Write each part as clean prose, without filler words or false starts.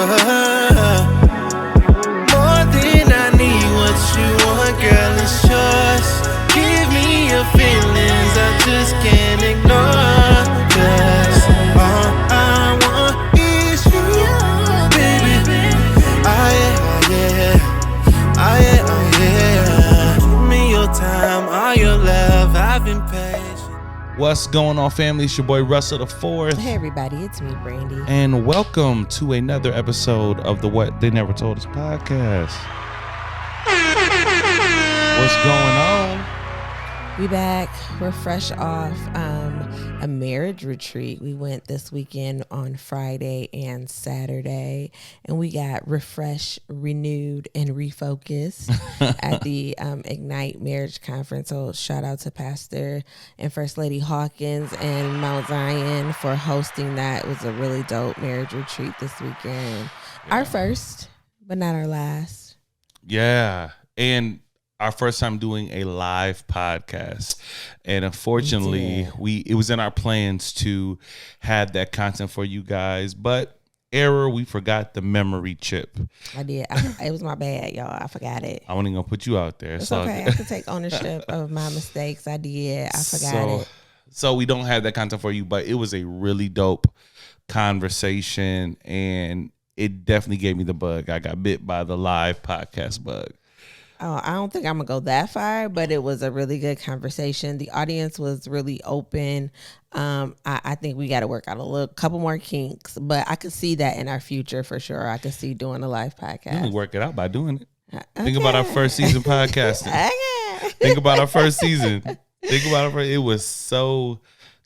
More than I need, what you want, girl, it's yours. Give me your feelings, I just can't ignore. 'Cause all I want is you, baby. Give me your time, all your love, I've been patient. What's going on, family? It's your boy Russell the Fourth. Hey everybody, it's me, Brandy. And welcome to another episode of the What They Never Told Us podcast. What's going on? We back. We're fresh off a marriage retreat. We went this weekend on Friday and Saturday, and we got refreshed, renewed, and refocused at the Ignite Marriage Conference. So shout out to Pastor and First Lady Hawkins and Mount Zion for hosting that. It was a really dope marriage retreat this weekend. Yeah. Our first, but not our last. Yeah, and our first time doing a live podcast, and unfortunately it was in our plans to have that content for you guys, but we forgot the memory chip. I did. It was my bad, y'all. I forgot it. I wasn't gonna put you out there. It's okay. I can take ownership of my mistakes. I did. I forgot it. So we don't have that content for you, but it was a really dope conversation, and it definitely gave me the bug. I got bit by the live podcast bug. Oh, I don't think I'm going to go that far, but it was a really good conversation. The audience was really open. I think we got to work out a couple more kinks, but I could see that in our future for sure. I could see doing a live podcast. You can work it out by doing it. Okay. Think about our first season podcasting. Okay. Think about our first season. It was so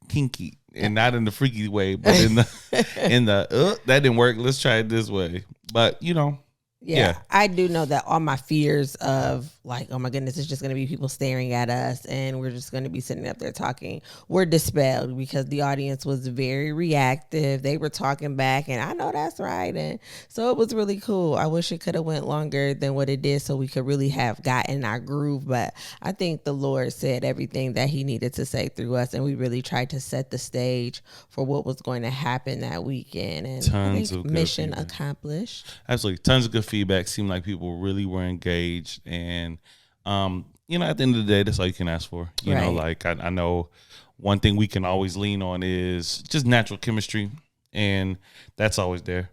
kinky, and not in the freaky way, but in the that didn't work. Let's try it this way. But Yeah, I do know that all my fears of like, oh my goodness, it's just going to be people staring at us and we're just going to be sitting up there talking, were dispelled because the audience was very reactive. They were talking back, and I know that's right. And so it was really cool. I wish it could have went longer than what it did so we could really have gotten our groove. But I think the Lord said everything that he needed to say through us, and we really tried to set the stage for what was going to happen that weekend. And tons of mission accomplished. Absolutely. Tons of good feedback. Seemed like people really were engaged, and at the end of the day, that's all you can ask for. You know, like I know one thing we can always lean on is just natural chemistry, and that's always there.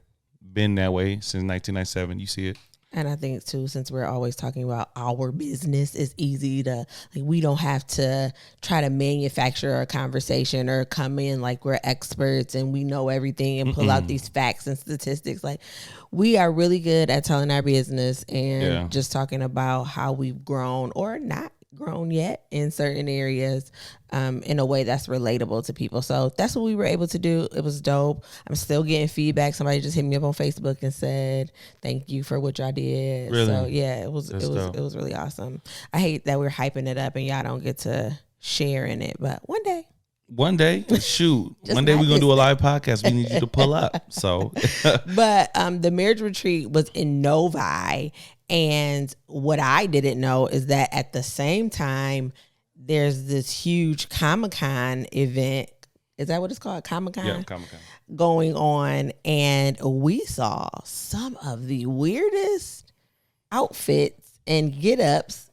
Been that way since 1997. You see it. And I think too, since we're always talking about our business, it's easy to we don't have to try to manufacture a conversation or come in like we're experts and we know everything and pull out these facts and statistics. Like, we are really good at telling our business and just talking about how we've grown or not grown yet in certain areas in a way that's relatable to people. So that's what we were able to do. It was dope. I'm still getting feedback. Somebody just hit me up on Facebook and said thank you for what y'all did. Really? So yeah, it was really awesome. I hate that we're hyping it up and y'all don't get to share in it, but one day, shoot. One day we're going to do a live podcast. We need you to pull up. So, but the marriage retreat was in Novi. And what I didn't know is that at the same time, there's this huge Comic-Con event. Is that what it's called? Comic-Con? Yeah, Comic-Con. Going on. And we saw some of the weirdest outfits and get-ups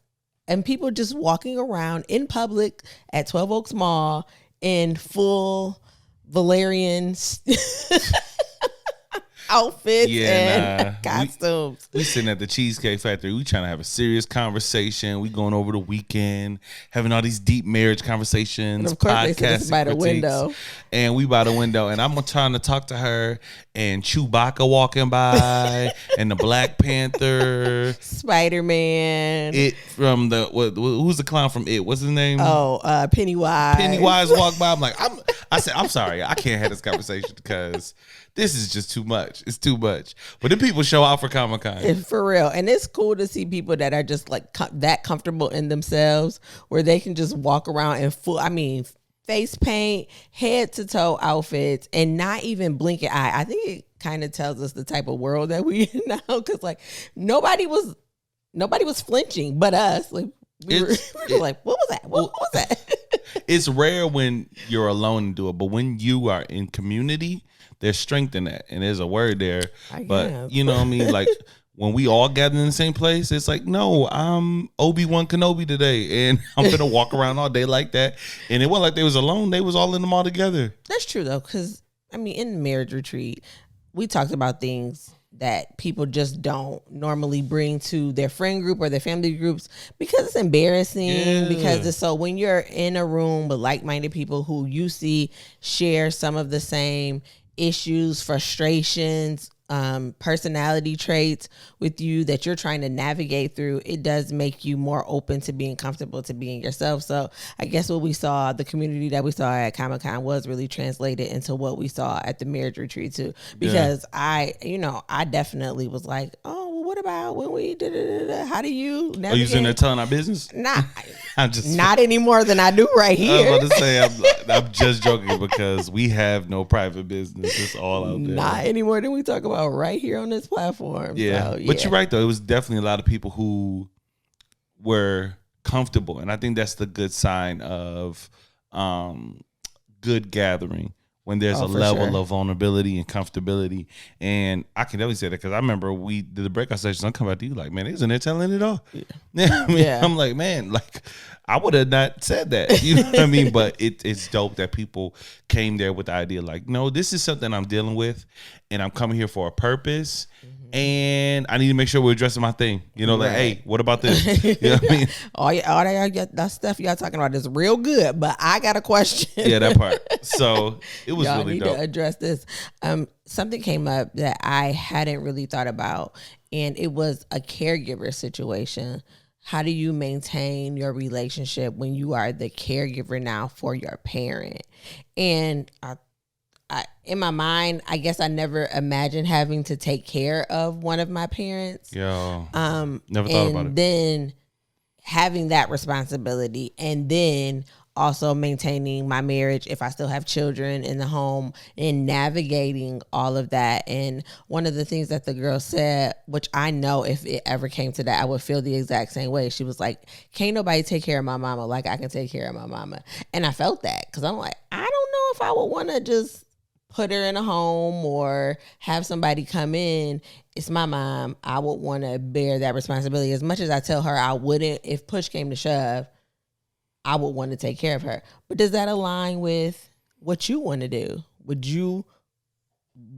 and people just walking around in public at 12 Oaks Mall in full Valerian outfits and costumes. We sitting at the Cheesecake Factory. We trying to have a serious conversation. We going over the weekend, having all these deep marriage conversations. And of course, they sit us by the window. And we by the window. And I'm trying to talk to her, and Chewbacca walking by, and the Black Panther, Spider-Man. It from who's the clown from It? What's his name? Oh, Pennywise. Pennywise walked by. I said, I'm sorry, I can't have this conversation because this is just too much. It's too much. But then people show out for Comic-Con. For real. And it's cool to see people that are just like that comfortable in themselves where they can just walk around in face paint, head to toe outfits, and not even blink an eye. I think it kind of tells us the type of world that we in now, because like nobody was flinching but us. Like we were like, what was that? What was that? It's rare when you're alone and do it, but when you are in community, there's strength in that, and there's a word there. But guess. you know what I mean? Like when we all gather in the same place, it's like, no, I'm Obi-Wan Kenobi today, and I'm gonna walk around all day like that. And it wasn't like they was alone; they was all in the mall together. That's true though, because I mean, in the marriage retreat, we talked about things that people just don't normally bring to their friend group or their family groups because it's embarrassing. Because it's so when you're in a room with like-minded people who you see share some of the same issues, frustrations, personality traits with you that you're trying to navigate through, it does make you more open to being comfortable to being yourself. So I guess what we saw, the community that we saw at Comic-Con was really translated into what we saw at the marriage retreat too. Because I definitely was like, oh, well, what about when we did how do you navigate? Are you sitting there telling our business? Nah, I'm just not any more than I do right here. I was about to say, I'm just joking because we have no private business. It's all out there. Not any more than we talk about right here on this platform. Yeah. So, But you're right, though. It was definitely a lot of people who were comfortable. And I think that's the good sign of good gathering, when there's a level of vulnerability and comfortability. And I can definitely say that because I remember we did the breakout sessions. I'm coming back to you like, man, they was in there telling it all. Yeah. I mean, I'm like, man, like I would have not said that. You know what I mean? But it's dope that people came there with the idea like, no, this is something I'm dealing with and I'm coming here for a purpose. And I need to make sure we're addressing my thing. You know, like, hey, what about this? You know what I mean? all that stuff y'all talking about is real good, but I got a question. Yeah, that part. So it was y'all really need dope. to address this. Something came up that I hadn't really thought about, and it was a caregiver situation. How do you maintain your relationship when you are the caregiver now for your parent? And in my mind, I guess I never imagined having to take care of one of my parents. Yo, never thought about it. And then having that responsibility, and then also maintaining my marriage if I still have children in the home, and navigating all of that. And one of the things that the girl said, which I know if it ever came to that, I would feel the exact same way. She was like, can't nobody take care of my mama like I can take care of my mama. And I felt that because I'm like, I don't know if I would want to just put her in a home or have somebody come in. It's my mom. I would want to bear that responsibility. As much as I tell her I wouldn't, if push came to shove, I would want to take care of her. But does that align with what you want to do? Would you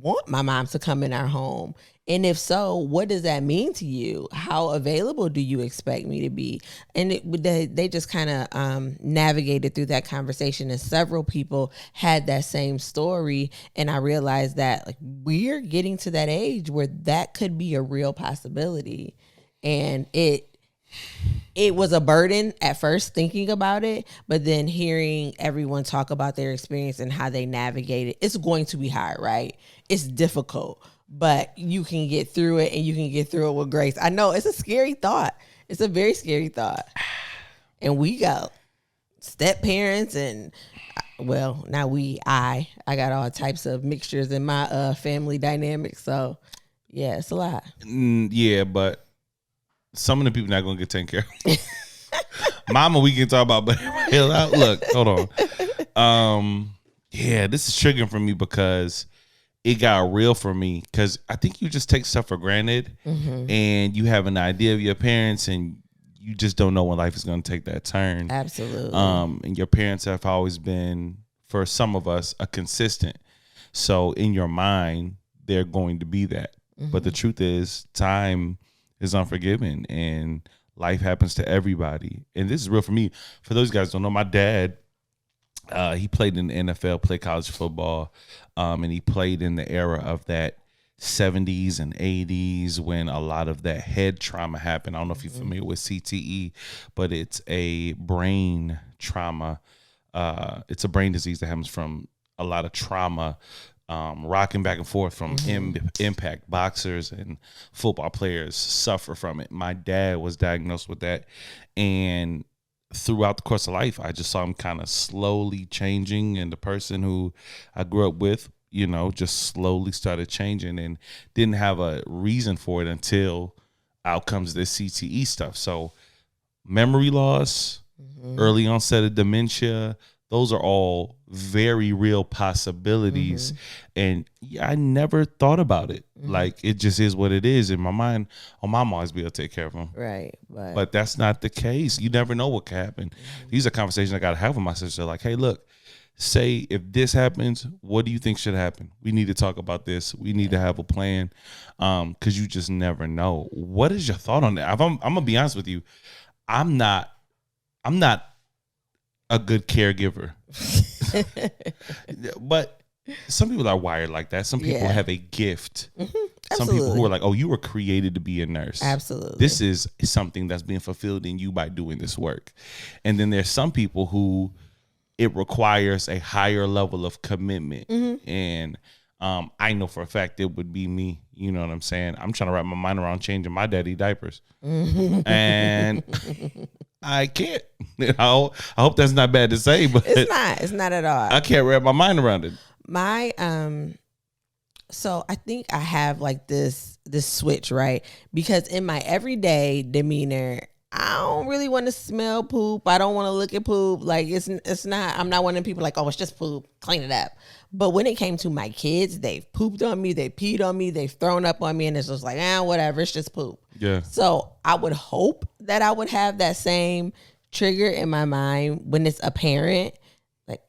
want my mom to come in our home? And if so, what does that mean to you? How available do you expect me to be? And they just kind of navigated through that conversation, and several people had that same story. And I realized that like we're getting to that age where that could be a real possibility. And it was a burden at first thinking about it, but then hearing everyone talk about their experience and how they navigate it, it's going to be hard, right? It's difficult, but you can get through it, and you can get through it with grace. I know it's a scary thought. It's a very scary thought. And we got step parents and well, now I got all types of mixtures in my family dynamics. So yeah, it's a lot. Yeah, but some of the people not gonna get taken care of. Mama, we can talk about, but hell out. Look, hold on. Yeah, this is triggering for me because it got real for me. Because I think you just take stuff for granted, and you have an idea of your parents, and you just don't know when life is gonna take that turn. Absolutely. And your parents have always been, for some of us, a consistent. So in your mind, they're going to be that. But the truth is, time is unforgiving, and life happens to everybody. And this is real for me. For those guys who don't know, my dad, he played in the NFL, played college football, and he played in the era of that 70s and 80s when a lot of that head trauma happened. I don't know if you're familiar with CTE, but it's a brain trauma. It's a brain disease that happens from a lot of trauma, rocking back and forth from impact. Boxers and football players suffer from it. My dad was diagnosed with that, and throughout the course of life, I just saw him kind of slowly changing, and the person who I grew up with, you know, just slowly started changing, and didn't have a reason for it until out comes this CTE stuff. So memory loss, early onset of dementia, those are all very real possibilities. And yeah, I never thought about it. Like, it just is what it is. In my mind, oh, my mom always be able to take care of them. Right. But that's not the case. You never know what can happen. These are conversations I got to have with my sister. Like, hey, look, say if this happens, what do you think should happen? We need to talk about this. We need to have a plan, because you just never know. What is your thought on that? I'm gonna be honest with you. I'm not a good caregiver, but some people are wired like that. Some people have a gift. Some people who are like, oh, you were created to be a nurse. Absolutely. This is something that's being fulfilled in you by doing this work. And then there's some people who it requires a higher level of commitment. And I know for a fact it would be me. You know what I'm saying? I'm trying to wrap my mind around changing my daddy diapers. And I can't. I hope that's not bad to say, but it's not at all. I can't wrap my mind around it. My so I think I have like this switch, right? Because in my everyday demeanor, I don't really want to smell poop. I don't want to look at poop. Like it's not. I'm not one of the people like, oh, it's just poop. Clean it up. But when it came to my kids, they've pooped on me. They peed on me. They've thrown up on me, and it's just like, whatever. It's just poop. Yeah. So I would hope that I would have that same trigger in my mind when it's a parent. Like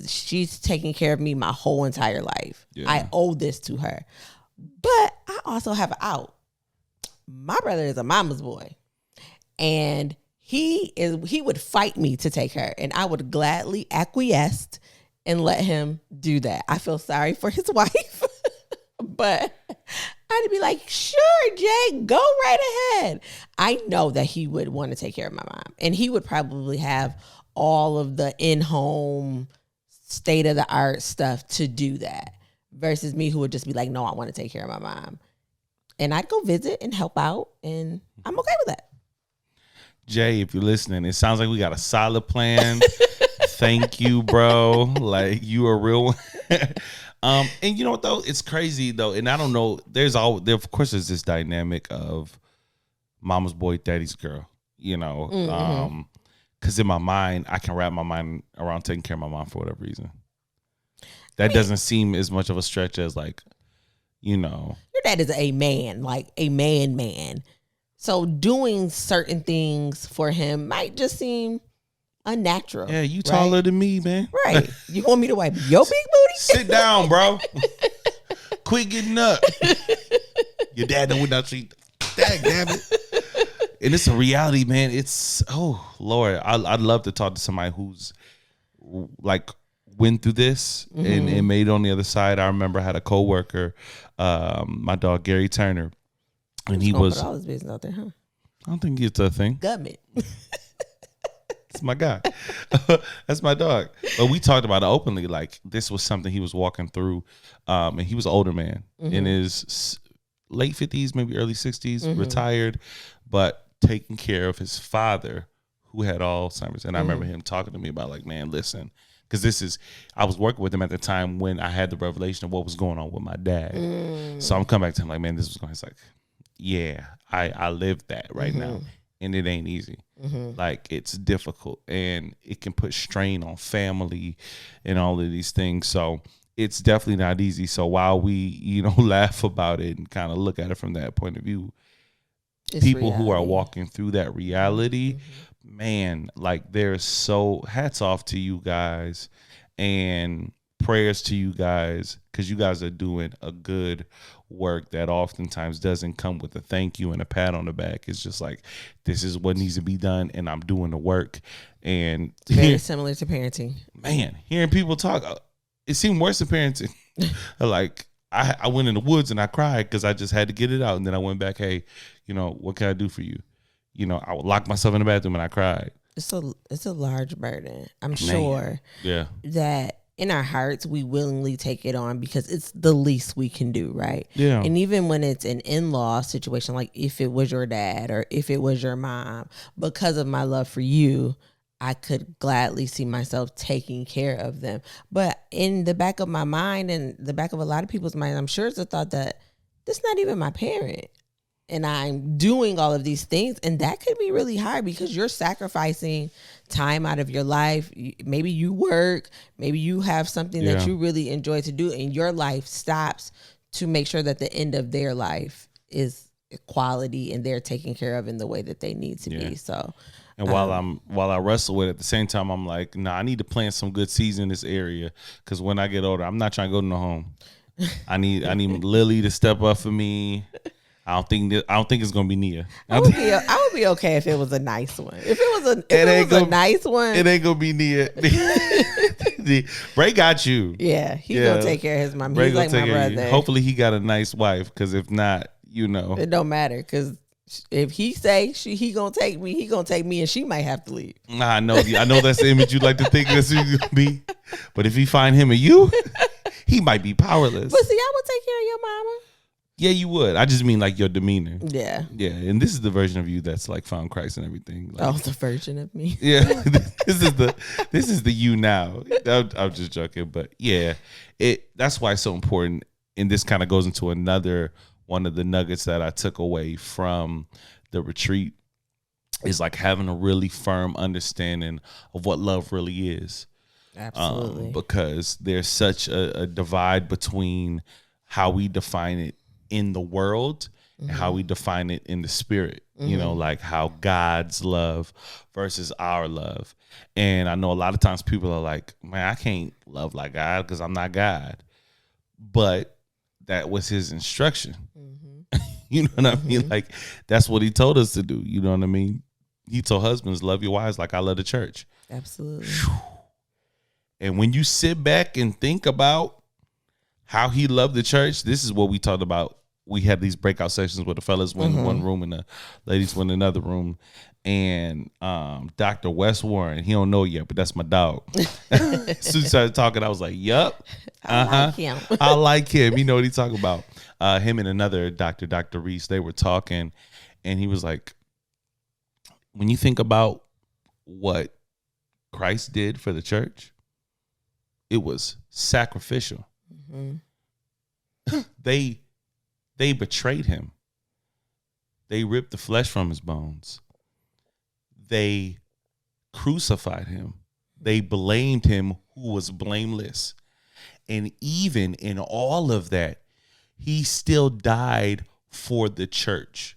she's taking care of me my whole entire life. Yeah. I owe this to her. But I also have an out. My brother is a mama's boy. And he would fight me to take her, and I would gladly acquiesce and let him do that. I feel sorry for his wife, but I'd be like, sure, Jay, go right ahead. I know that he would want to take care of my mom, and he would probably have all of the in-home state-of-the-art stuff to do that versus me, who would just be like, no, I want to take care of my mom. And I'd go visit and help out, and I'm okay with that. Jay, if you're listening, it sounds like we got a solid plan. Thank you, bro. Like, you are a real one. And you know what though? It's crazy though. And I don't know, of course there's this dynamic of mama's boy, daddy's girl, you know. Cause in my mind, I can wrap my mind around taking care of my mom for whatever reason. That doesn't seem as much of a stretch as like, you know. Your dad is a man, like a man. So doing certain things for him might just seem unnatural. Yeah, you taller than me, man. Right. You want me to wipe your big booty? Sit down, bro. Quit getting up. Your dad don't without you. Dang, damn it. And it's a reality, man. It's, oh, Lord. I'd love to talk to somebody who's like went through this and made it on the other side. I remember I had a coworker, my dog, Gary Turner. And he was. Put all his business out there, huh? I don't think it's a thing. Government. It's my guy. That's my dog. But we talked about it openly. Like, this was something he was walking through. And he was an older man in his late 50s, maybe early 60s, retired, but taking care of his father who had Alzheimer's. And I remember him talking to me about like, man, listen, because I was working with him at the time when I had the revelation of what was going on with my dad. So I'm coming back to him like, man, this was going. He's like, yeah, I lived that right now, and it ain't easy. Like, it's difficult, and it can put strain on family and all of these things. So it's definitely not easy. So while we, laugh about it and kind of look at it from that point of view, it's people reality. Who are walking through that reality, man, like, there's so hats off to you guys and prayers to you guys, because you guys are doing a good work that oftentimes doesn't come with a thank you and a pat on the back. It's just like, this is what needs to be done, and I'm doing the work. And very similar to parenting. Man, hearing people talk, it seemed worse than parenting. Like, I went in the woods and I cried because I just had to get it out, and then I went back, hey, what can I do for you? I would lock myself in the bathroom and I cried. It's a large burden. I'm sure that in our hearts, we willingly take it on because it's the least we can do, right? Yeah. And even when it's an in-law situation, like if it was your dad or if it was your mom, because of my love for you, I could gladly see myself taking care of them. But in the back of my mind and the back of a lot of people's mind, I'm sure it's a thought that this not even my parent. and I'm doing all of these things, and that could be really hard because you're sacrificing time out of your life. Maybe you work, maybe you have something that you really enjoy to do, and your life stops to make sure that the end of their life is quality and they're taken care of in the way that they need to be. So, and while I wrestle with it, at the same time, I'm like, nah, I need to plant some good seeds in this area because when I get older, I'm not trying to go to no home. I need Lily to step up for me. I don't think it's gonna be Nia. I would be okay if it was a nice one. If it was a nice one, it ain't gonna be Nia. Bray got you. Yeah, he's gonna take care of his mom. He's like my brother. Hopefully, he got a nice wife. Because if not, it don't matter. Because if he say he gonna take me, he gonna take me, and she might have to leave. Nah, I know that's the image you like to think that's who you gonna be. But if he find him or you, he might be powerless. But see, I would take care of your mama. Yeah, you would. I just mean like your demeanor. Yeah. Yeah. And this is the version of you that's like found Christ and everything. Like, the version of me. Yeah. this is the you now. I'm just joking. But yeah, that's why it's so important. And this kind of goes into another one of the nuggets that I took away from the retreat is like having a really firm understanding of what love really is. Absolutely. Because there's such a divide between how we define it in the world and how we define it in the spirit, like how God's love versus our love. And I know a lot of times people are like, man, I can't love like God because I'm not God. But that was his instruction. You know what I mean? Like, that's what he told us to do. You know what I mean? He told husbands, love your wives like I love the church. Absolutely. And when you sit back and think about how he loved the church, this is what we talked about. We had these breakout sessions where the fellas went in one room and the ladies went in another room. And Dr. Wes Warren, he don't know yet, but that's my dog. As soon as he started talking, I was like, yup. I like him. I like him. You know what he talking about. Him and another doctor, Dr. Reese, they were talking. And he was like, when you think about what Christ did for the church, it was sacrificial. They betrayed him. They ripped the flesh from his bones. They crucified him. They blamed him who was blameless. And even in all of that, he still died for the church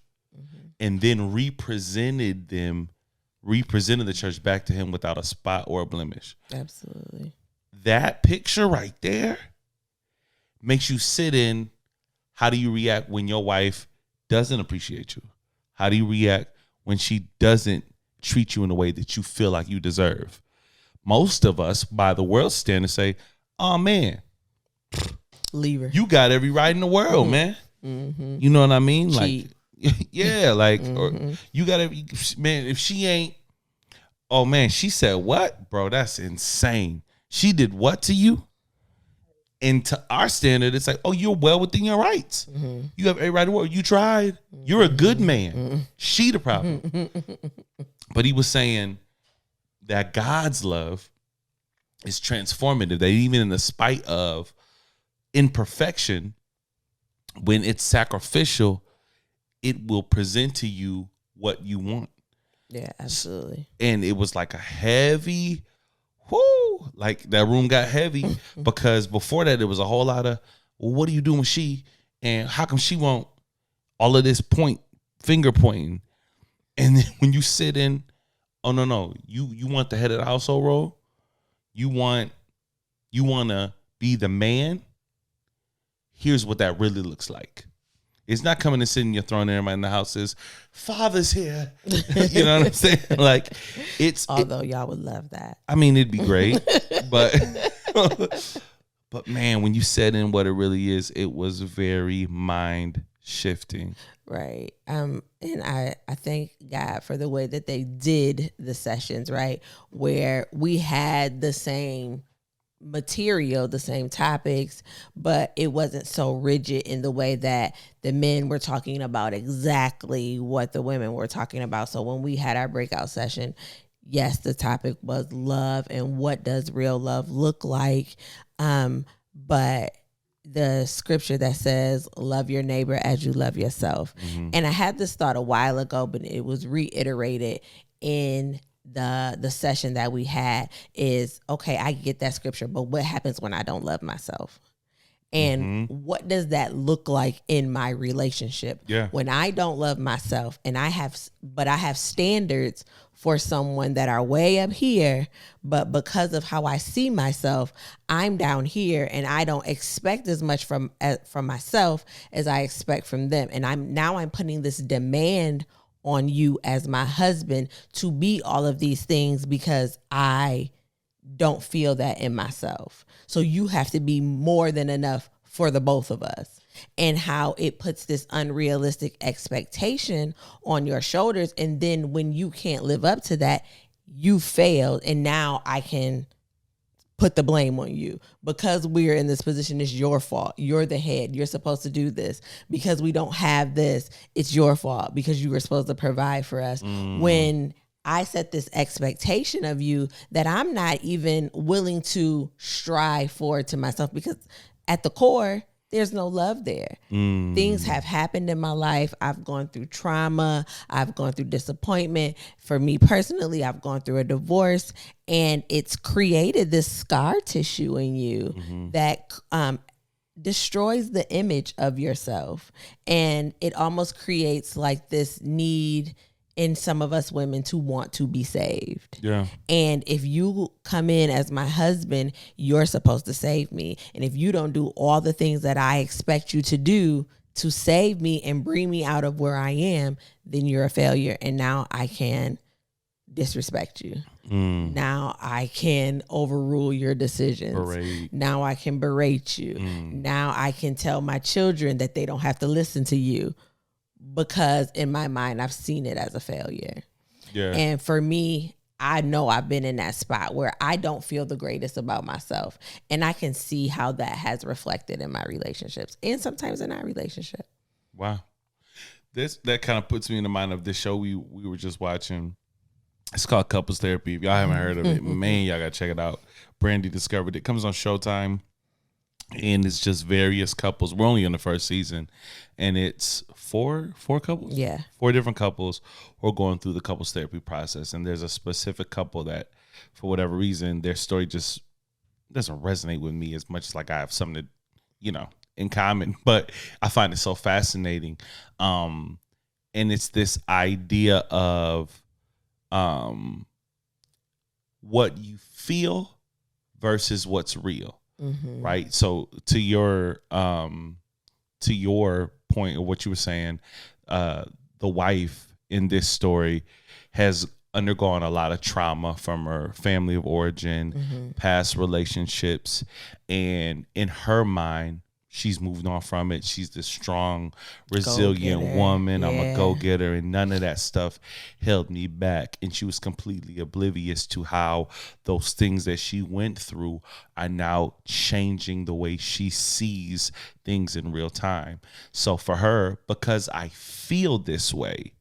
and then represented the church back to him without a spot or a blemish. Absolutely. That picture right there makes you sit in. How do you react when your wife doesn't appreciate you? How do you react when she doesn't treat you in a way that you feel like you deserve? Most of us, by the world's standards, say, oh, man, leave her. You got every right in the world, man. You know what I mean? Cheat. Like, yeah, like, or you got every, man, if she ain't, oh, man, she said what? Bro, that's insane. She did what to you? And to our standard, it's like, oh, you're well within your rights. You have every right in the world. You tried. You're a good man. She the problem. But he was saying that God's love is transformative. That even in the spite of imperfection, when it's sacrificial, it will present to you what you want. Yeah, absolutely. And it was like a heavy, like that room got heavy because before that, there was a whole lot of, well, what are you doing with she? And how come she won't all of this finger pointing? And then when you sit in, oh, no, you want the head of the household role? You want to be the man? Here's what that really looks like. It's not coming and sitting in your throne and everybody in the house says, Father's here. You know what I'm saying? Like, although y'all would love that. I mean, it'd be great. but man, when you said in what it really is, it was very mind shifting. Right. And I thank God for the way that they did the sessions, right? Where we had the same material, the same topics, but it wasn't so rigid in the way that the men were talking about exactly what the women were talking about. So when we had our breakout session, yes, the topic was love and what does real love look like. But the scripture that says, love your neighbor as you love yourself. And I had this thought a while ago, but it was reiterated in the session that we had is, okay, I get that scripture, but what happens when I don't love myself? And what does that look like in my relationship? Yeah. When I don't love myself and I have standards for someone that are way up here, but because of how I see myself, I'm down here and I don't expect as much from myself as I expect from them. And I'm putting this demand on you as my husband to be all of these things because I don't feel that in myself. So you have to be more than enough for the both of us. And how it puts this unrealistic expectation on your shoulders. And then when you can't live up to that, you failed. And now I can put the blame on you. Because we're in this position, it's your fault. You're the head. You're supposed to do this. Because we don't have this, it's your fault because you were supposed to provide for us. When I set this expectation of you that I'm not even willing to strive for to myself, because at the core, there's no love there. Things have happened in my life. I've gone through trauma. I've gone through disappointment. For me personally, I've gone through a divorce, and it's created this scar tissue in you that destroys the image of yourself. And it almost creates like this need in some of us women to want to be saved. Yeah. And if you come in as my husband, you're supposed to save me. And if you don't do all the things that I expect you to do to save me and bring me out of where I am, then you're a failure. And now I can disrespect you. Now I can overrule your decisions. Berate. Now I can berate you. Now I can tell my children that they don't have to listen to you. Because in my mind, I've seen it as a failure. Yeah. And for me, I know I've been in that spot where I don't feel the greatest about myself. And I can see how that has reflected in my relationships and sometimes in our relationship. Wow. That kind of puts me in the mind of this show we were just watching. It's called Couples Therapy. If y'all haven't heard of it, man, y'all got to check it out. Brandy discovered it. It comes on Showtime. And it's just various couples. We're only in the first season, and it's four couples. Yeah, 4 different couples who are going through the couples therapy process. And there's a specific couple that, for whatever reason, their story just doesn't resonate with me as much as like I have something to, in common. But I find it so fascinating, and it's this idea of what you feel versus what's real. Right. So to your point of what you were saying, the wife in this story has undergone a lot of trauma from her family of origin, past relationships, and in her mind, she's moved on from it. She's this strong, resilient woman. I'm a go-getter, and none of that stuff held me back. And she was completely oblivious to how those things that she went through are now changing the way she sees things in real time. So for her, because I feel this way,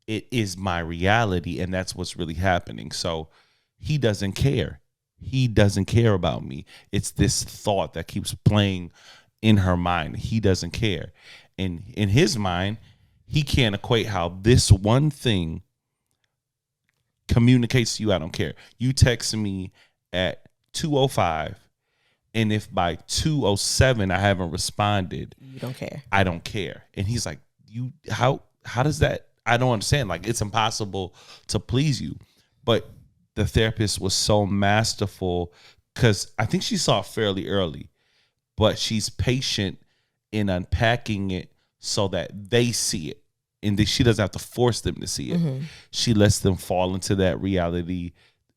it is my reality, and that's what's really happening. So he doesn't care. He doesn't care about me. It's this thought that keeps playing in her mind. He doesn't care. And in his mind, he can't equate how this one thing communicates to you. I don't care. You text me at 2:05, and if by 2:07 I haven't responded, you don't care. I don't care. And he's like, how does that? I don't understand. Like, it's impossible to please you. But the therapist was so masterful, because I think she saw it fairly early, but she's patient in unpacking it so that they see it, and that she doesn't have to force them to see it. She lets them fall into that reality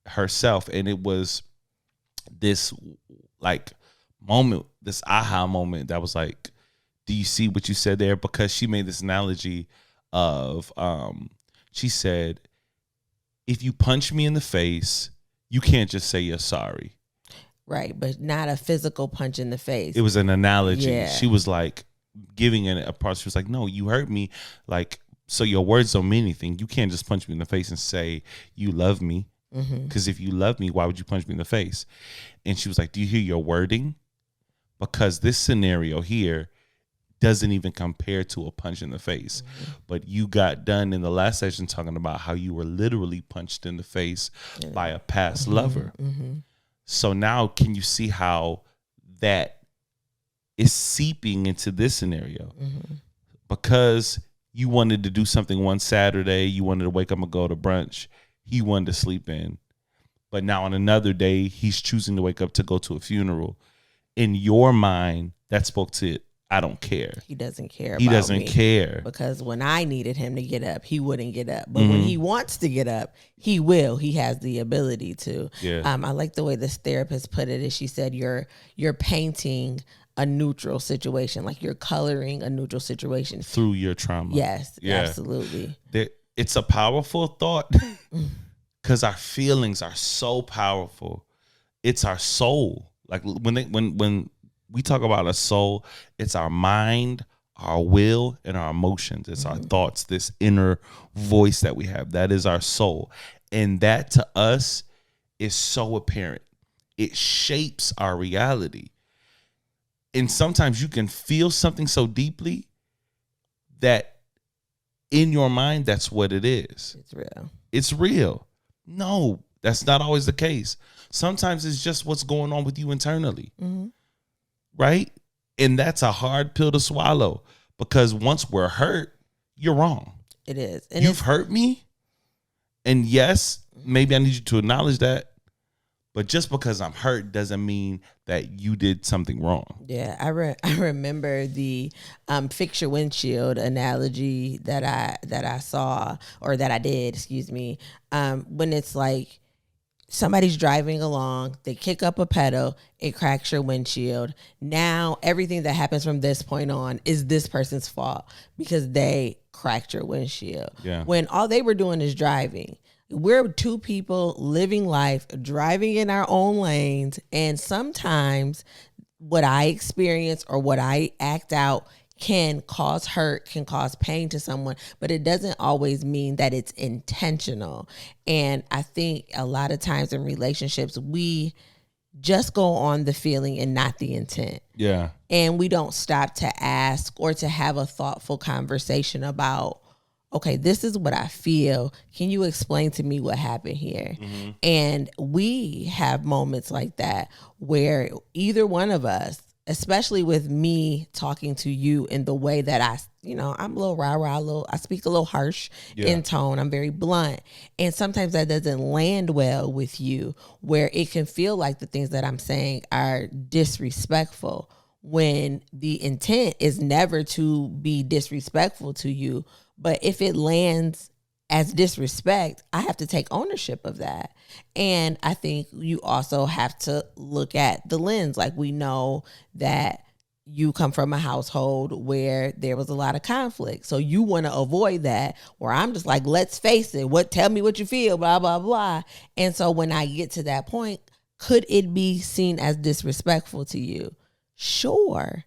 herself. And it was this like moment, this aha moment that was like, do you see what you said there? Because she made this analogy of, she said, if you punch me in the face, you can't just say you're sorry. Right, but not a physical punch in the face. It was an analogy. Yeah. She was like giving it a part. She was like, no, you hurt me. Like, so your words don't mean anything. You can't just punch me in the face and say you love me. Because if you love me, why would you punch me in the face? And she was like, do you hear your wording? because this scenario here doesn't even compare to a punch in the face. But you got done in the last session talking about how you were literally punched in the face by a past lover. So now can you see how that is seeping into this scenario? Because you wanted to do something one Saturday, you wanted to wake up and go to brunch, he wanted to sleep in. But now on another day, he's choosing to wake up to go to a funeral. In your mind, that spoke to I don't care. He doesn't care. He about doesn't me. care. Because when I needed him to get up, he wouldn't get up. But when he wants to get up, he will. He has the ability to. Yeah. I like the way this therapist put it. Is she said you're painting a neutral situation, like you're coloring a neutral situation Through your trauma. Yes, absolutely. It's a powerful thought because our feelings are so powerful. It's our soul. Like when we talk about a soul, it's our mind, our will, and our emotions. It's our thoughts, this inner voice that we have. That is our soul. And that to us is so apparent. It shapes our reality. And sometimes you can feel something so deeply that in your mind, that's what it is. It's real. It's real. No, that's not always the case. Sometimes it's just what's going on with you internally. Right? And that's a hard pill to swallow because once we're hurt, you're wrong. It is. And You've hurt me. And yes, maybe I need you to acknowledge that. But just because I'm hurt doesn't mean that you did something wrong. Yeah, I remember the fix your windshield analogy that I saw, or that I did, excuse me, when it's like somebody's driving along, they kick up a pedal, it cracks your windshield. Now everything that happens from this point on is this person's fault because they cracked your windshield. Yeah. When all they were doing is driving. We're two people living life, driving in our own lanes, and sometimes what I experience or what I act out can cause hurt, can cause pain to someone, but it doesn't always mean that it's intentional. And I think a lot of times in relationships, we just go on the feeling and not the intent. Yeah. And we don't stop to ask or to have a thoughtful conversation about, okay, this is what I feel. Can you explain to me what happened here? And we have moments like that where either one of us, especially with me talking to you in the way that I'm a little rah-rah, I speak a little harsh in tone. I'm very blunt. And sometimes that doesn't land well with you, where it can feel like the things that I'm saying are disrespectful when the intent is never to be disrespectful to you. But if it lands as disrespect, I have to take ownership of that. And I think you also have to look at the lens. Like, we know that you come from a household where there was a lot of conflict. So you want to avoid that, where I'm just like, let's face it. Tell me what you feel, blah, blah, blah. And so when I get to that point, could it be seen as disrespectful to you? Sure.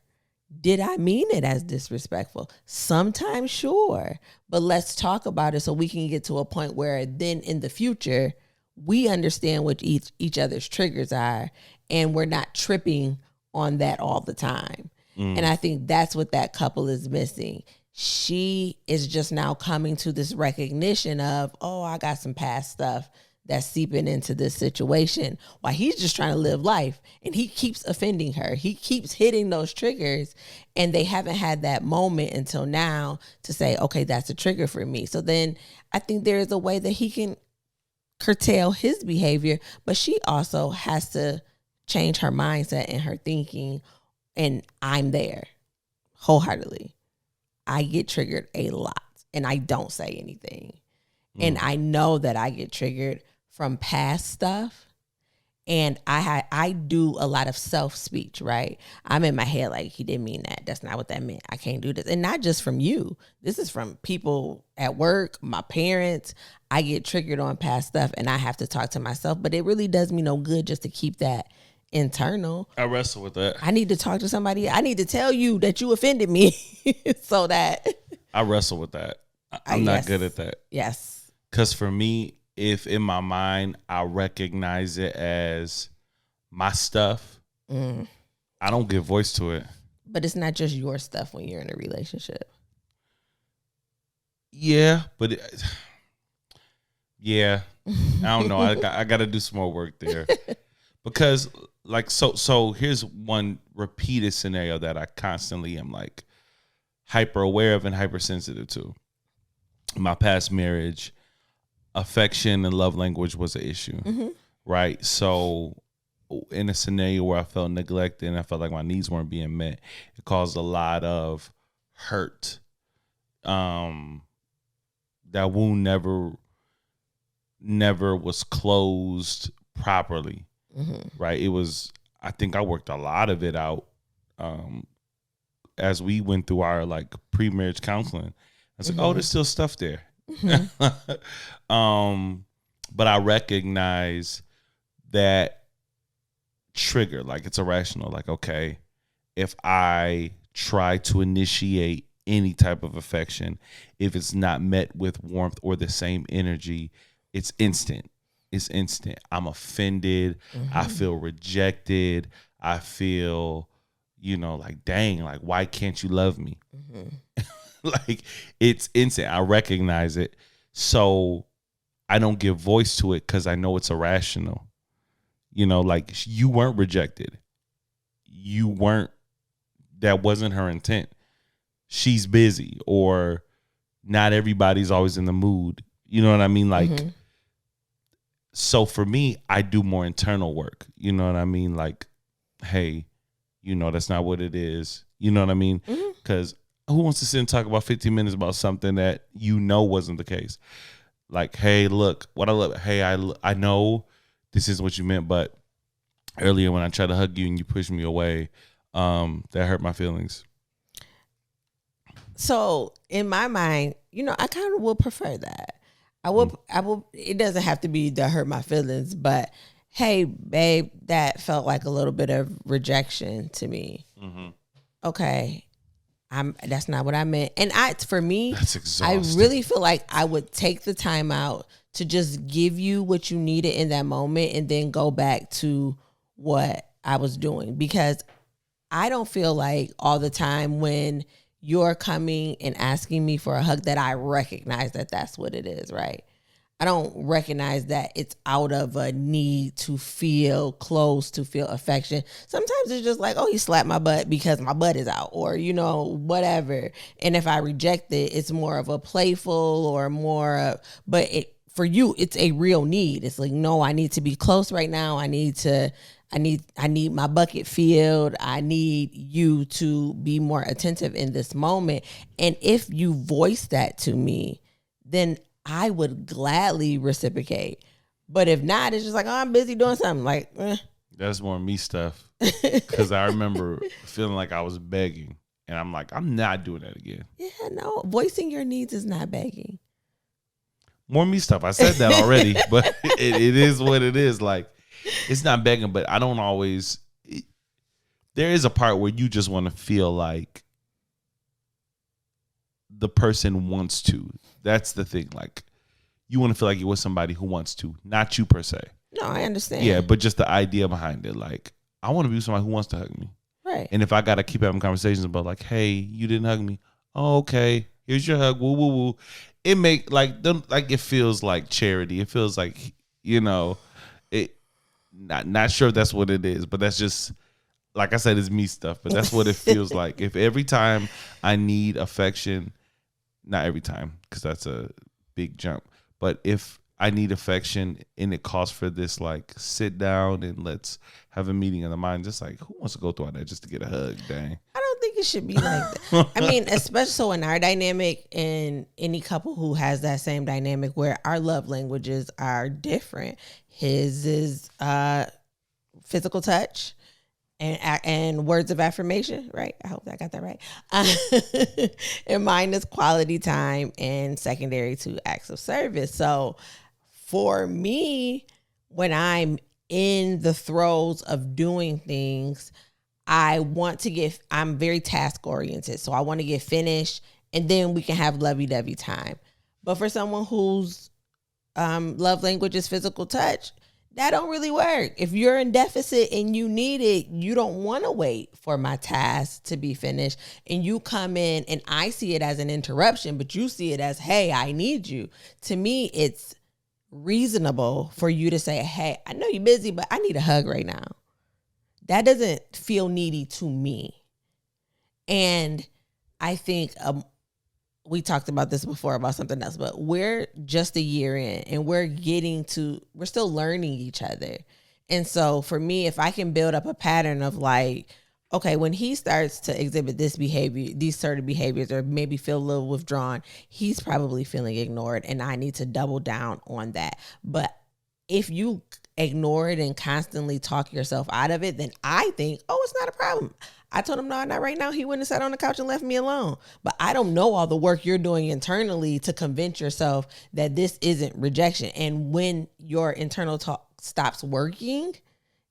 Did I mean it as disrespectful? Sometimes, sure. But let's talk about it so we can get to a point where then in the future, we understand what each other's triggers are, and we're not tripping on that all the time. And I think that's what that couple is missing. She is just now coming to this recognition of, oh, I got some past stuff that's seeping into this situation, while he's just trying to live life, and he keeps offending her. He keeps hitting those triggers, and they haven't had that moment until now to say, okay, that's a trigger for me. So then I think there is a way that he can curtail his behavior, but she also has to change her mindset and her thinking. And I'm there wholeheartedly. I get triggered a lot, and I don't say anything. And I know that I get triggered from past stuff. And I do a lot of self-speech, right? I'm in my head like, he didn't mean that. That's not what that meant. I can't do this. And not just from you. This is from people at work, my parents. I get triggered on past stuff, and I have to talk to myself. But it really does me no good just to keep that internal. I wrestle with that. I need to talk to somebody. I need to tell you that you offended me so that. I wrestle with that. I'm not good at that. Yes. Because for me, if in my mind I recognize it as my stuff, I don't give voice to it. But it's not just your stuff when you're in a relationship. Yeah, but yeah, I don't know. I got to do some more work there because, like, so here's one repeated scenario that I constantly am like hyper aware of and hypersensitive to. My past marriage, affection and love language was an issue, right? So in a scenario where I felt neglected and I felt like my needs weren't being met, it caused a lot of hurt. That wound never was closed properly, right? It was, I think I worked a lot of it out as we went through our like pre-marriage counseling. I was like, oh, there's still stuff there. But I recognize that trigger, like it's irrational. Like, okay, if I try to initiate any type of affection, if it's not met with warmth or the same energy, it's instant. It's instant. I'm offended. I feel rejected. I feel, like, dang, like, why can't you love me? Like, it's instant. I recognize it. So I don't give voice to it because I know it's irrational. Like, you weren't rejected. That wasn't her intent. She's busy, or not everybody's always in the mood. You know what I mean? Like, so for me, I do more internal work. You know what I mean? Like, hey, that's not what it is. You know what I mean? Because who wants to sit and talk about 15 minutes about something that wasn't the case? Like, hey, look, what I love. Hey, I know this isn't what you meant, but earlier when I tried to hug you and you pushed me away, that hurt my feelings. So in my mind, I kind of would prefer that. I will. It doesn't have to be to hurt my feelings, but hey, babe, that felt like a little bit of rejection to me. Okay, that's not what I meant. And for me, that's exhausting. I really feel like I would take the time out to just give you what you needed in that moment, and then go back to what I was doing, because I don't feel like all the time when you're coming and asking me for a hug that I recognize that that's what it is, right? I don't recognize that it's out of a need to feel close, to feel affection. Sometimes it's just like, oh, he slapped my butt because my butt is out, or, whatever. And if I reject it, it's more of a playful or more, but for you, it's a real need. It's like, no, I need to be close right now. I need my bucket filled. I need you to be more attentive in this moment. And if you voice that to me, then I would gladly reciprocate. But if not, it's just like, oh, I'm busy doing something. Like, That's more me stuff. Because I remember feeling like I was begging. And I'm like, I'm not doing that again. Yeah, no. Voicing your needs is not begging. More me stuff. I said that already. But it is what it is. Like, it's not begging, but I don't always. There is a part where you just want to feel like the person wants to. That's the thing. Like, you want to feel like you're with somebody who wants to, not you per se. No, I understand. Yeah, but just the idea behind it. Like, I want to be with somebody who wants to hug me. Right. And if I got to keep having conversations about, like, hey, you didn't hug me. Oh, okay. Here's your hug. Woo, woo, woo. It it feels like charity. It feels like, it. Not sure if that's what it is, but that's just, like I said, it's me stuff. But that's what it feels like. If every time I need affection, not every time, because that's a big jump, but if I need affection and it calls for this, like, sit down and let's have a meeting of the mind, just like, who wants to go through all that just to get a hug? Dang. I don't think it should be like that. I mean, especially so in our dynamic, and any couple who has that same dynamic where our love languages are different. His is physical touch and words of affirmation, right? I hope I got that right. And mine is quality time, and secondary to acts of service. So for me, when I'm in the throes of doing things, I'm very task oriented. So I want to get finished, and then we can have lovey-dovey time. But for someone whose love language is physical touch, That don't really work. If you're in deficit and you need it, you don't want to wait for my task to be finished. And you come in and I see it as an interruption, but you see it as, hey, I need you. To me, it's reasonable for you to say, hey, I know you're busy, but I need a hug right now. That doesn't feel needy to me. And I think we talked about this before about something else, but we're just a year in and we're still learning each other. And so for me, if I can build up a pattern of like, okay, when he starts to exhibit this behavior, these certain behaviors, or maybe feel a little withdrawn, he's probably feeling ignored and I need to double down on that. But if you ignore it and constantly talk yourself out of it, then I think, oh, it's not a problem. I told him, no, not right now. He wouldn't have sat on the couch and left me alone. But I don't know all the work you're doing internally to convince yourself that this isn't rejection. And when your internal talk stops working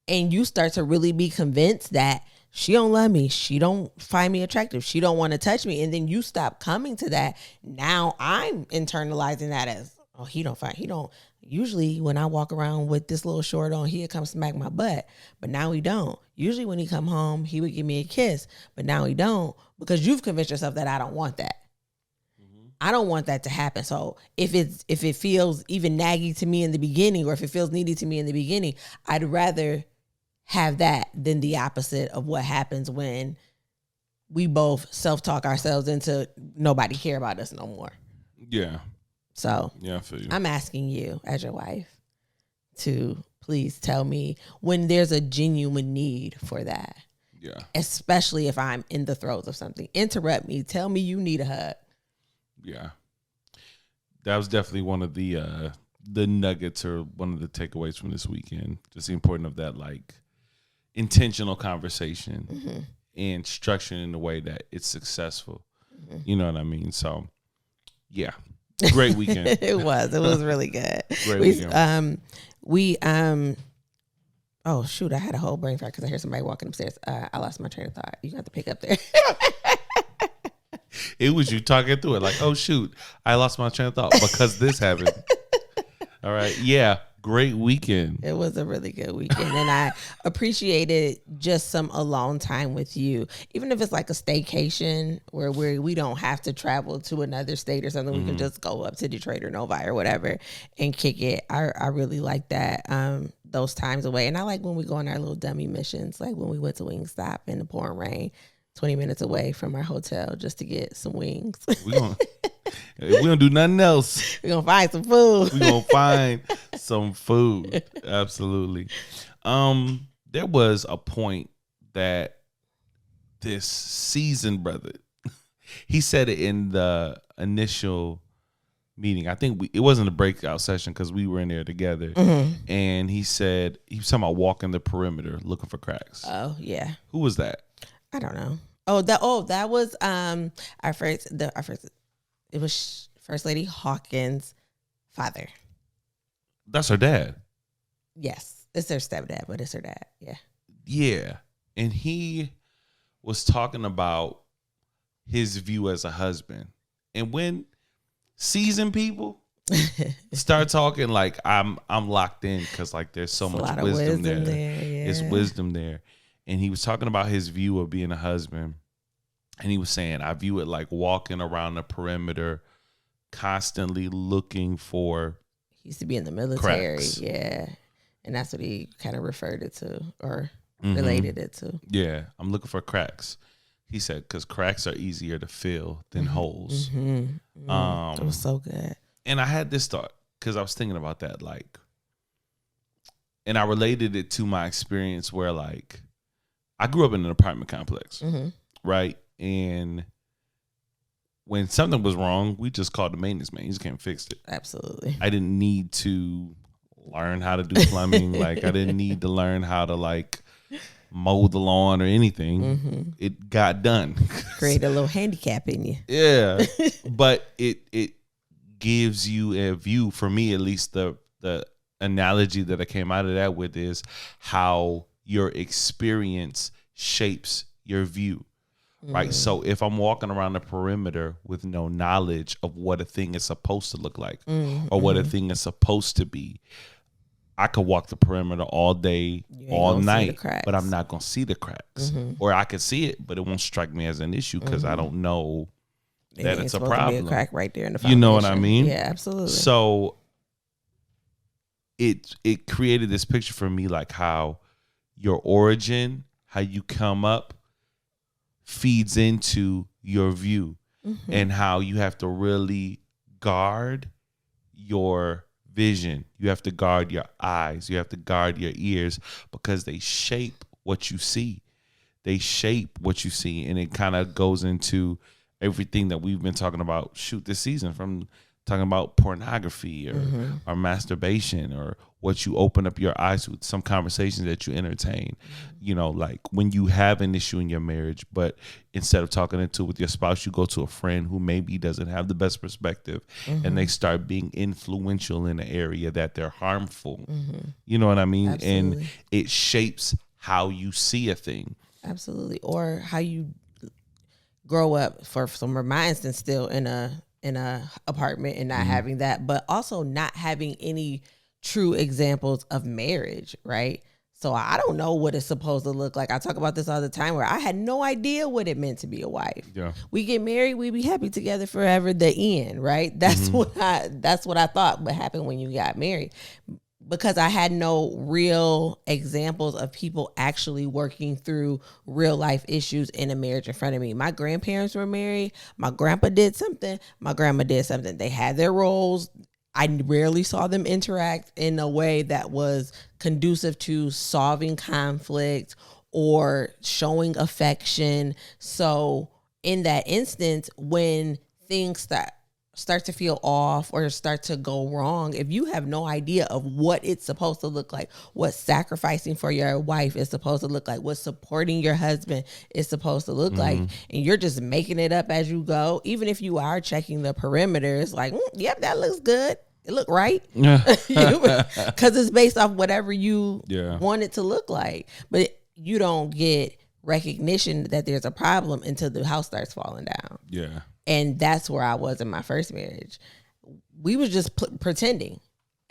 and you start to really be convinced that she don't love me, she don't find me attractive, she don't want to touch me, and then you stop coming to that, now I'm internalizing that as, oh, he don't. Usually when I walk around with this little short on, he'd come smack my butt, but now he don't. Usually when he come home, he would give me a kiss, but now he don't, because you've convinced yourself that I don't want that. Mm-hmm. I don't want that to happen. So if it feels even naggy to me in the beginning, or if it feels needy to me in the beginning, I'd rather have that than the opposite of what happens when we both self-talk ourselves into nobody care about us no more. Yeah. So yeah, I feel you. I'm asking you as your wife to please tell me when there's a genuine need for that. Yeah. Especially if I'm in the throes of something. Interrupt me. Tell me you need a hug. Yeah. That was definitely one of the nuggets, or one of the takeaways from this weekend. Just the importance of that, like, intentional conversation, mm-hmm. and structuring in a way that it's successful. Mm-hmm. You know what I mean? So, yeah. Great weekend. It was really good. Great weekend. Oh shoot, I had a whole brain fart because I heard somebody walking upstairs. I lost my train of thought. You got to pick up there. It was you talking through it like, oh shoot, I lost my train of thought because this happened. All right. Yeah. Great weekend. It was a really good weekend, and I appreciated just some alone time with you. Even if it's like a staycation where we don't have to travel to another state or something, mm-hmm. we can just go up to Detroit or Novi or whatever and kick it. I really like that, those times away. And I like when we go on our little dummy missions, like when we went to Wingstop in the pouring rain, 20 minutes away from our hotel just to get some wings. We don't do nothing else. We're going to find some food. We're going to find some food. Absolutely. There was a point that this seasoned brother, he said it in the initial meeting. I think it wasn't a breakout session because we were in there together. Mm-hmm. And he said, he was talking about walking the perimeter looking for cracks. Oh, yeah. Who was that? I don't know. That was our first. It was First Lady Hawkins' father. That's her dad. Yes, it's her stepdad, but it's her dad. Yeah. Yeah, and he was talking about his view as a husband, and when seasoned people start talking, like I'm locked in because like there's so much wisdom there. Yeah. There's wisdom there. And he was talking about his view of being a husband. And he was saying, I view it like walking around the perimeter, constantly looking for He used to be in the military. cracks. Yeah. And that's what he kind of referred it to or Mm-hmm. related it to. Yeah, I'm looking for cracks. He said, because cracks are easier to fill than holes. Mm-hmm. Mm-hmm. It was so good. And I had this thought because I was thinking about that, like, and I related it to my experience where, like, I grew up in an apartment complex, mm-hmm. right? And when something was wrong, we just called the maintenance man. He just came and fixed it. Absolutely. I didn't need to learn how to do plumbing. Like, I didn't need to learn how to, like, mow the lawn or anything. Mm-hmm. It got done. Create a little handicap in you. Yeah. But it gives you a view, for me at least, the analogy that I came out of that with is how your experience shapes your view, right? So if I'm walking around the perimeter with no knowledge of what a thing is supposed to look like or what a thing is supposed to be, I could walk the perimeter all day, all night, but I'm not gonna see the cracks. Or I could see it, but it won't strike me as an issue because I don't know that it's a problem. To be a crack right there in the foundation. You know what I mean? Yeah, absolutely. So it created this picture for me, like how your origin, how you come up, feeds into your view, and how you have to really guard your vision. You have to guard your eyes. You have to guard your ears because they shape what you see. They shape what you see, and it kind of goes into everything that we've been talking about this season, from talking about pornography or masturbation, or what you open up your eyes with, some conversations that you entertain. You know, like when you have an issue in your marriage, but instead of talking it with your spouse, you go to a friend who maybe doesn't have the best perspective, and they start being influential in an area that they're harmful. You know what I mean? Absolutely. And it shapes how you see a thing. Absolutely. Or how you grow up, for some of my instance, still in a apartment and not having that, but also not having any true examples of marriage, right? So I don't know what it's supposed to look like. I talk about this all the time, where I had no idea what it meant to be a wife. Yeah. We get married, we be happy together forever, the end, right? That's what I thought would happen when you got married. Because I had no real examples of people actually working through real life issues in a marriage in front of me. My grandparents were married. My grandpa did something. My grandma did something. They had their roles. I rarely saw them interact in a way that was conducive to solving conflict or showing affection. So in that instance, when things start to feel off or start to go wrong, if you have no idea of what it's supposed to look like, what sacrificing for your wife is supposed to look like, what supporting your husband is supposed to look like, and you're just making it up as you go, even if you are checking the perimeters, like, yep, that looks good. It look right. Because it's based off whatever you want it to look like. But you don't get recognition that there's a problem until the house starts falling down. Yeah. And that's where I was in my first marriage. We was just pretending.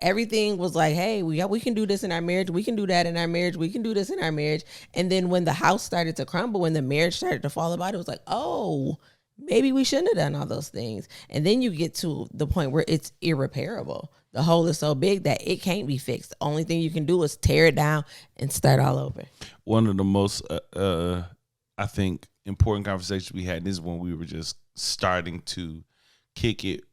Everything was like, hey, we can do this in our marriage. We can do that in our marriage. We can do this in our marriage. And then when the house started to crumble, when the marriage started to fall apart, it was like, oh, maybe we shouldn't have done all those things. And then you get to the point where it's irreparable. The hole is so big that it can't be fixed. The only thing you can do is tear it down and start all over. One of the most, I think, important conversations we had is when we were just starting to kick it.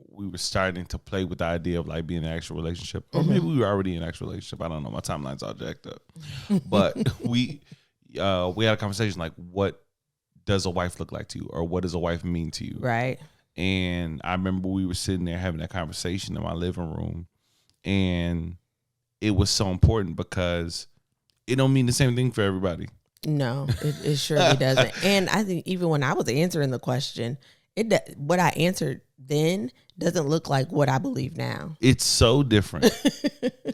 We were starting to play with the idea of like being in an actual relationship, or maybe we were already in an actual relationship. I don't know. My timeline's all jacked up, but we had a conversation like, what does a wife look like to you, or what does a wife mean to you? Right. And I remember we were sitting there having that conversation in my living room, and it was so important because it don't mean the same thing for everybody. No, it surely doesn't. And I think even when I was answering the question, what I answered then doesn't look like what I believe now. It's so different.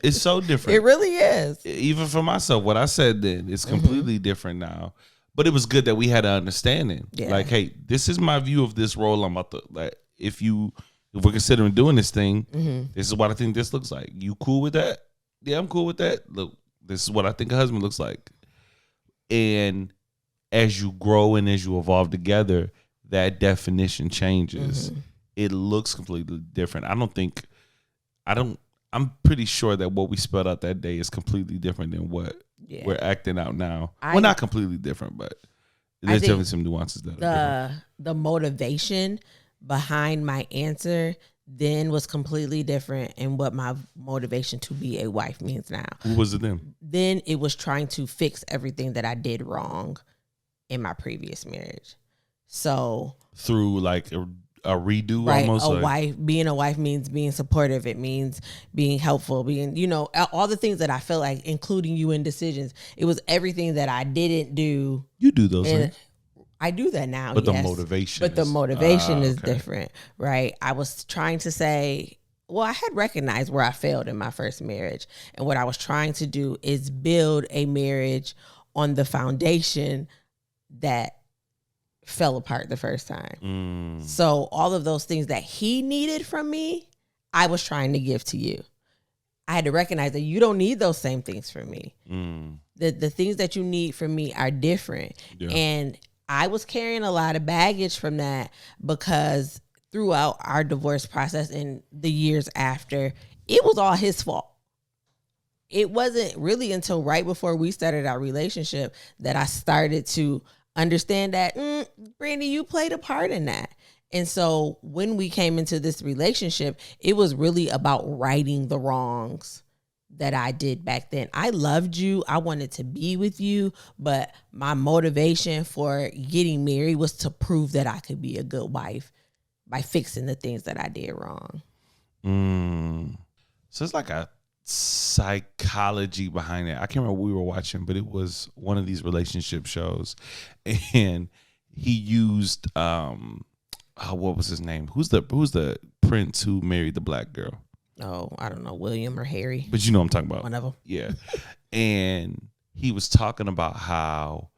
It's so different. It really is. Even for myself, what I said then is completely different now. But it was good that we had an understanding. Yeah. Like, hey, this is my view of this role. I'm about to, like, if we're considering doing this thing, this is what I think this looks like. You cool with that? Yeah, I'm cool with that. Look, this is what I think a husband looks like. And as you grow and as you evolve together, that definition changes. It looks completely different. I'm pretty sure that what we spelled out that day is completely different than what we're acting out now. Not completely different, but there's definitely some nuances that are different. The motivation behind my answer then was completely different, and what my motivation to be a wife means now. What was it then? Then it was trying to fix everything that I did wrong in my previous marriage. So through like a redo, right, almost. Being a wife means being supportive. It means being helpful, being, all the things that I feel like, including you in decisions. It was everything that I didn't do. You do those things. I do that now, but yes. The motivation is different, right? I was trying to say, well, I had recognized where I failed in my first marriage. And what I was trying to do is build a marriage on the foundation that fell apart the first time. So all of those things that he needed from me, I was trying to give to you. I had to recognize that you don't need those same things from me. Mm. The things that you need from me are different. Yeah. And I was carrying a lot of baggage from that because throughout our divorce process and the years after, it was all his fault. It wasn't really until right before we started our relationship that I started to understand that, Brandy, you played a part in that. And so when we came into this relationship, it was really about righting the wrongs that I did back then. I loved you. I wanted to be with you. But my motivation for getting married was to prove that I could be a good wife by fixing the things that I did wrong. So it's like a psychology behind it. I can't remember what we were watching, but it was one of these relationship shows. And he used... what was his name? Who's the prince who married the black girl? Oh, I don't know, William or Harry. But you know what I'm talking about. One of them. Yeah. And he was talking about how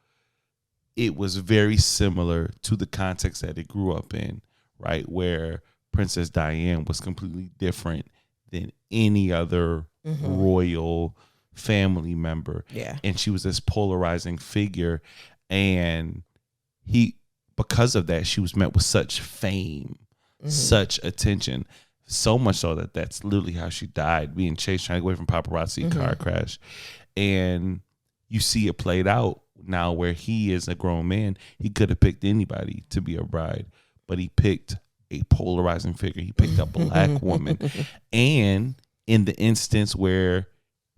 it was very similar to the context that it grew up in, right? Where Princess Diana was completely different than any other royal family member. Yeah. And she was this polarizing figure. And because of that, she was met with such fame, such attention, so much so that that's literally how she died, being chased, trying to get away from paparazzi, car crash. And you see it played out now where he is a grown man. He could have picked anybody to be a bride, but he picked a polarizing figure. He picked a black woman. And in the instance where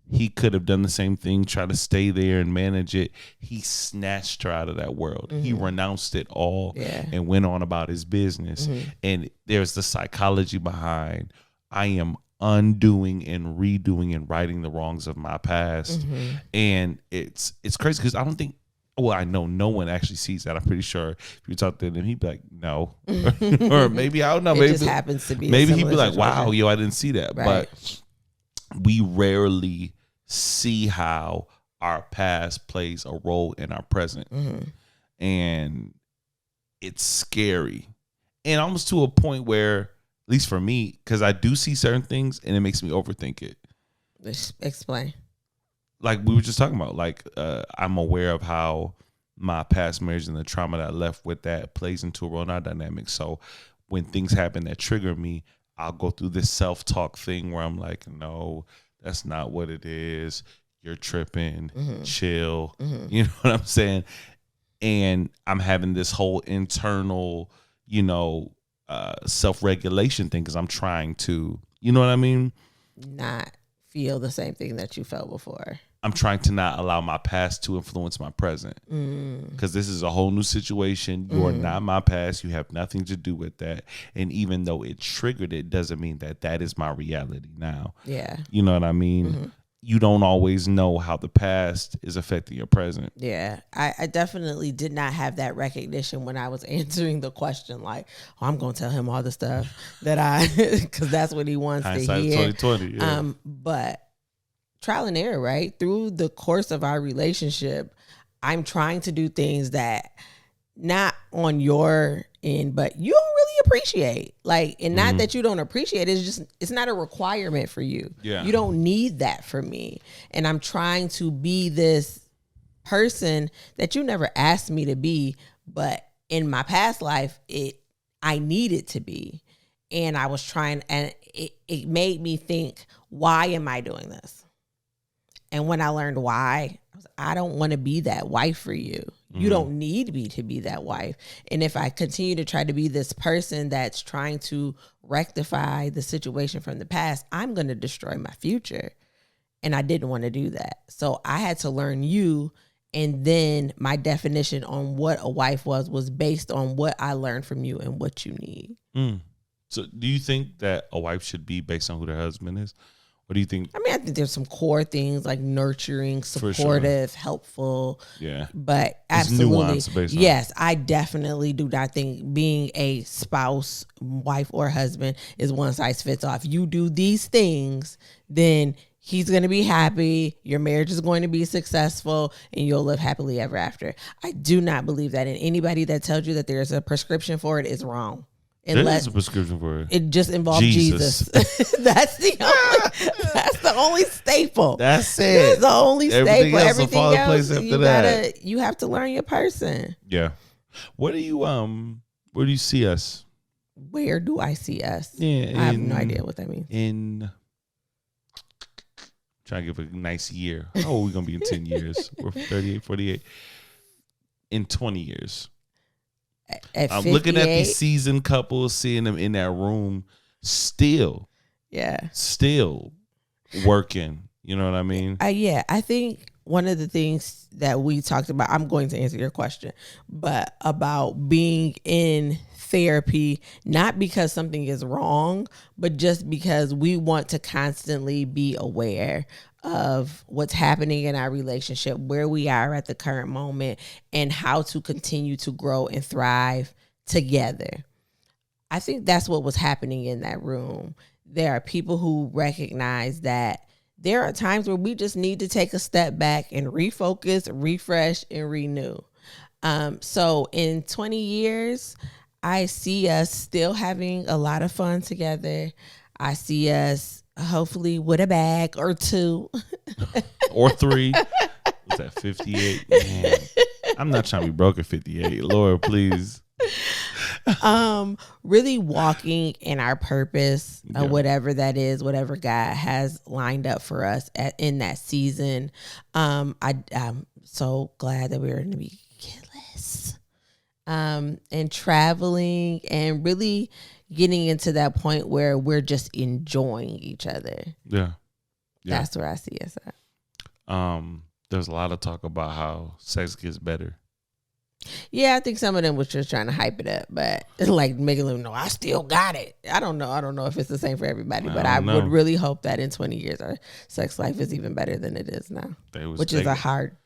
he could have done the same thing, try to stay there and manage it, he snatched her out of that world. He renounced it all and went on about his business. And there's the psychology behind, I am undoing and redoing and righting the wrongs of my past. And it's crazy because I don't think, well, I know no one actually sees that. I'm pretty sure if you talk to him, he'd be like, no. Or maybe, I don't know. It just happens to be. Maybe he'd be like, wow, yo, I didn't see that. Right. But we rarely see how our past plays a role in our present. And it's scary. And almost to a point where, at least for me, because I do see certain things and it makes me overthink it. Explain. Like we were just talking about, like I'm aware of how my past marriage and the trauma that I left with that plays into a role in our dynamic. So when things happen that trigger me, I'll go through this self-talk thing where I'm like, no, that's not what it is. You're tripping, chill. You know what I'm saying? And I'm having this whole internal, self-regulation thing because I'm trying to, you know what I mean? Not feel the same thing that you felt before. I'm trying to not allow my past to influence my present because this is a whole new situation. You are not my past. You have nothing to do with that. And even though it triggered it, doesn't mean that is my reality now. Yeah. You know what I mean? You don't always know how the past is affecting your present. Yeah. I definitely did not have that recognition when I was answering the question, like, oh, I'm going to tell him all the stuff that because that's what he wants Hindsight to hear. 2020. Yeah. But trial and error, right? Through the course of our relationship, I'm trying to do things that not on your end, but you don't really appreciate. Like, and not that you don't appreciate, it's not a requirement for you. Yeah. You don't need that from me. And I'm trying to be this person that you never asked me to be, but in my past life, I needed to be. And I was trying, and it made me think, why am I doing this? And when I learned why, I don't want to be that wife for you. You don't need me to be that wife. And if I continue to try to be this person that's trying to rectify the situation from the past, I'm going to destroy my future. And I didn't want to do that. So I had to learn you. And then my definition on what a wife was based on what I learned from you and what you need. So do you think that a wife should be based on who their husband is? What do you think? I mean, I think there's some core things like nurturing, supportive, helpful. Yeah. But There's absolutely. nuance based on Yes, I definitely do not think being a spouse, wife, or husband is one size fits all. If you do these things, then he's going to be happy, your marriage is going to be successful, and you'll live happily ever after. I do not believe that. And anybody that tells you that there's a prescription for it is wrong. There is a prescription for it. It just involves Jesus. That's the the only staple. That's it. That's the only Everything staple. else will Everything fall in else, place after you that. you have to learn your person. Yeah. Where do you see us? Where do I see us? Yeah, I have no idea what that means. Trying to give a nice year. How old are we going to be in 10 years? We're 38, 48. In 20 years. At I'm 58, looking at these seasoned couples, seeing them in that room, still working. You know what I mean? Yeah, I think one of the things that we talked about, I'm going to answer your question, but about being in therapy, not because something is wrong, but just because we want to constantly be aware of what's happening in our relationship, where we are at the current moment, and how to continue to grow and thrive together. I think that's what was happening in that room. There are people who recognize that there are times where we just need to take a step back and refocus, refresh, and renew. So in 20 years, I see us still having a lot of fun together. I see us hopefully with a bag or two. Or 3. Was that 58? Man, I'm not trying to be broke at 58. Lord, please. Really walking in our purpose, whatever that is, whatever God has lined up for us in that season. I'm so glad that we're going to be kidless, and traveling and really getting into that point where we're just enjoying each other. Yeah. That's where I see us at. There's a lot of talk about how sex gets better. Yeah, I think some of them was just trying to hype it up, but it's like making them know I still got it. I don't know if it's the same for everybody, but I would really hope that in 20 years our sex life is even better than it is now, which is a hard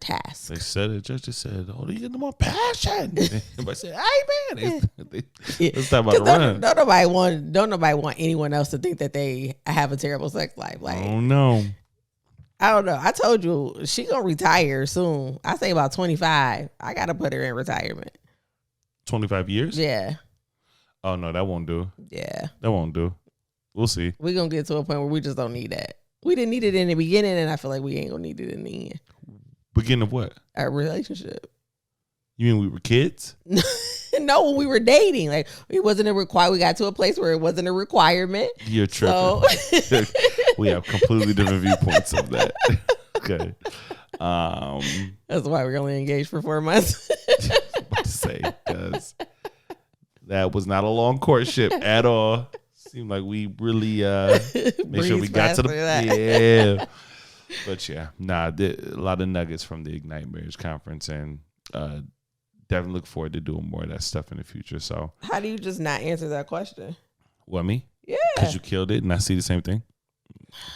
task. They said it. Judge just said, "Oh, you get more passion." Everybody said, "Hey, man, let's talk about the run." Don't nobody want anyone else to think that they have a terrible sex life. Like, oh no. I don't know. I told you she gonna retire soon. I say about 25. I gotta put her in retirement. 25 years? Yeah. Oh no, that won't do. Yeah. That won't do. We'll see. We're gonna get to a point where we just don't need that. We didn't need it in the beginning, and I feel like we ain't gonna need it in the end. Beginning of what? Our relationship. You mean we were kids? No, when we were dating, like it wasn't a require. We got to a place where it wasn't a requirement. You're tripping. So we have completely different viewpoints of that. Okay. That's why we're only engaged for 4 months. About to say, because that was not a long courtship at all. Seemed like we really made sure we got to the But yeah, a lot of nuggets from the Ignite Marriage Conference, and definitely look forward to doing more of that stuff in the future. So how do you just not answer that question? What, me? Yeah, because you killed it, and I see the same thing.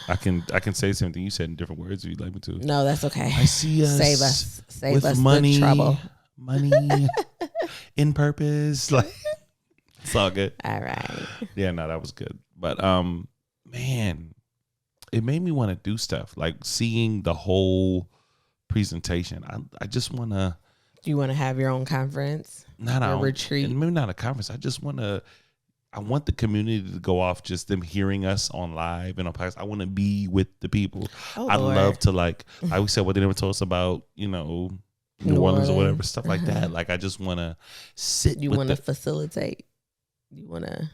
I can say the same thing you said in different words if you'd like me to. No, that's okay. I see us save with us money, the trouble. Money, in purpose, like it's all good. All right. Yeah, no, that was good. But man, it made me want to do stuff like seeing the whole presentation. I just want to. Do you want to have your own conference? Not a retreat. Maybe not a conference. I want the community to go off just them hearing us on live and on podcast. I want to be with the people. I'd love to like we said what they never told us about, New Orleans or whatever, stuff like that. Like I just want to sit. You want to facilitate. You want to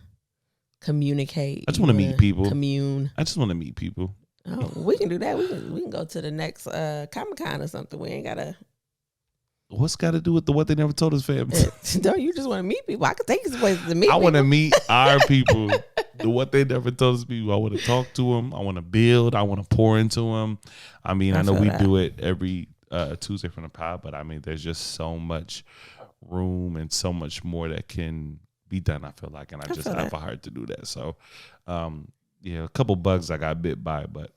communicate. I just want to meet people. Commune. I just want to meet people. Oh, we can do that. We can go to the next Comic-Con or something. We ain't gotta. What's got to do with the what they never told us, fam? Don't you just want to meet people? I can take you some places to meet. I want to meet our people. The what they never told us people. I want to talk to them. I want to build. I want to pour into them. I mean, I know we do it every Tuesday from the pod, but I mean, there's just so much room and so much more that can be done. I feel like, and I just have a heart to do that. So, a couple bugs I got bit by, but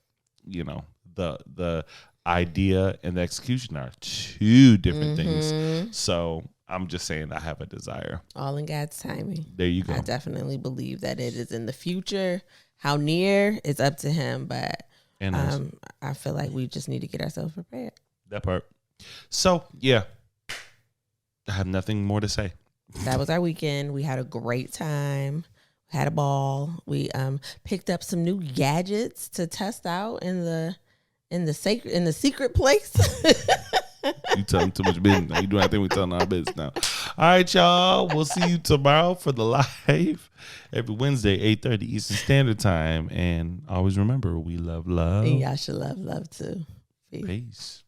the idea and the execution are two different things. So I'm just saying I have a desire. All in God's timing. There you go. I definitely believe that it is in the future. How near is up to him, but I feel like we just need to get ourselves prepared. That part. So yeah, I have nothing more to say. That was our weekend. We had a great time. had a ball. We picked up some new gadgets to test out in the secret place. You telling too much business now. You doing, I think we telling our business now. All right, y'all. We'll see you tomorrow for the live every Wednesday, 8:30 Eastern Standard Time. And always remember, we love love. And y'all should love too. Peace.